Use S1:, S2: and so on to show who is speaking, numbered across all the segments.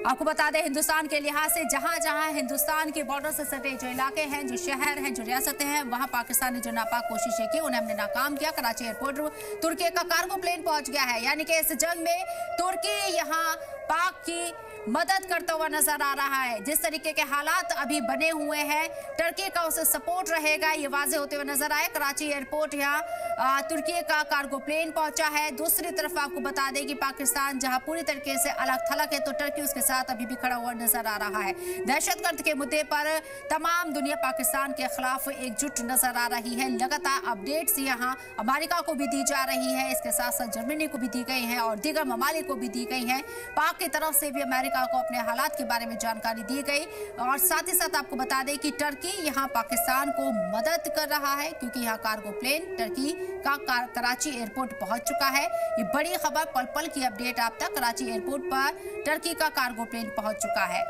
S1: आपको बता दें हिंदुस्तान के लिहाज से जहां जहां हिंदुस्तान के बॉर्डर से सटे जो इलाके हैं, जो शहर हैं, जो रियासतें हैं, वहां पाकिस्तान ने जो नापाक कोशिशें की उन्हें हमने नाकाम किया। कराची एयरपोर्ट तुर्की का कार्गो प्लेन पहुंच गया है, यानी कि इस जंग में तुर्की यहां पाक की मदद करता हुआ नजर आ रहा है। जिस तरीके के हालात अभी बने हुए हैं, टर्की का उसे सपोर्ट रहेगा, ये वाजे होते हुए नजर आए। कराची एयरपोर्ट यहाँ तुर्की का कार्गो प्लेन पहुंचा है। दूसरी तरफ आपको बता दें कि पाकिस्तान जहां पूरी तरीके से अलग थलग है, तो टर्की उसके साथ अभी भी खड़ा हुआ नजर आ रहा है। दहशतगर्द के मुद्दे पर तमाम दुनिया पाकिस्तान के खिलाफ एकजुट नजर आ रही है। लगातार अपडेट्स यहाँ अमेरिका को भी दी जा रही है, इसके साथ साथ जर्मनी को भी दी गई है और दीगर ममालिक को भी दी गई है। पाक की तरफ से भी अमेरिका को अपने हालात के बारे में जानकारी दी गई और साथ ही साथ आपको बता दें कि टर्की यहां पाकिस्तान को मदद कर रहा है, क्योंकि यहां कार्गो प्लेन टर्की का कराची एयरपोर्ट पहुंच चुका है। ये बड़ी खबर, पल पल की अपडेट आप तक। कराची एयरपोर्ट पर टर्की का कार्गो प्लेन पहुंच चुका है।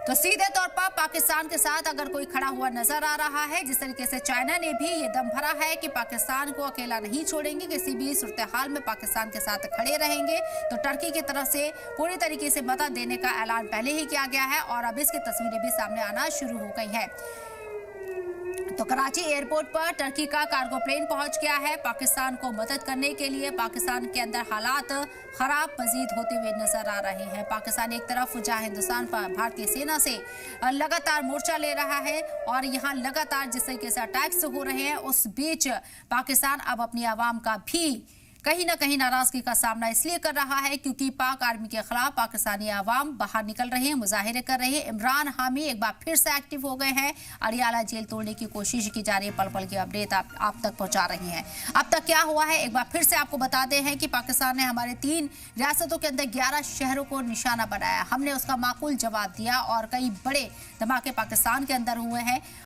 S1: तो सीधे तौर पर पाकिस्तान के साथ अगर कोई खड़ा हुआ नजर आ रहा है, जिस तरीके से चाइना ने भी ये दम भरा है कि पाकिस्तान को अकेला नहीं छोड़ेंगे, किसी भी सूरत हाल में पाकिस्तान के साथ खड़े रहेंगे, तो टर्की की तरफ से पूरी तरीके से मदद देने का ऐलान पहले ही किया गया है और अब इसकी तस्वीरें भी सामने आना शुरू हो गई हैं। तो कराची एयरपोर्ट पर टर्की का कार्गो प्लेन पहुंच गया है पाकिस्तान को मदद करने के लिए। पाकिस्तान के अंदर हालात खराब मजीद होते हुए नजर आ रहे हैं। पाकिस्तान एक तरफ जहां हिंदुस्तान पर भारतीय सेना से लगातार मोर्चा ले रहा है और यहां लगातार जिस तरीके से अटैक्स हो रहे हैं, उस बीच पाकिस्तान अब अपनी आवाम का भी कहीं ना कहीं नाराजगी का सामना इसलिए कर रहा है क्योंकि पाक आर्मी के खिलाफ पाकिस्तानी आवाम बाहर निकल रहे हैं, मुजाहिरे कर रहे हैं। इमरान हामी एक बार फिर से एक्टिव हो गए हैं। अडियाला जेल तोड़ने की कोशिश की जा रही है, पल पल की अपडेट आप तक पहुंचा रही हैं। अब तक क्या हुआ है एक बार फिर से आपको बताते हैं कि पाकिस्तान ने हमारे 3 रियासतों के अंदर 11 शहरों को निशाना बनाया। हमने उसका माकूल जवाब दिया और कई बड़े धमाके पाकिस्तान के अंदर हुए हैं।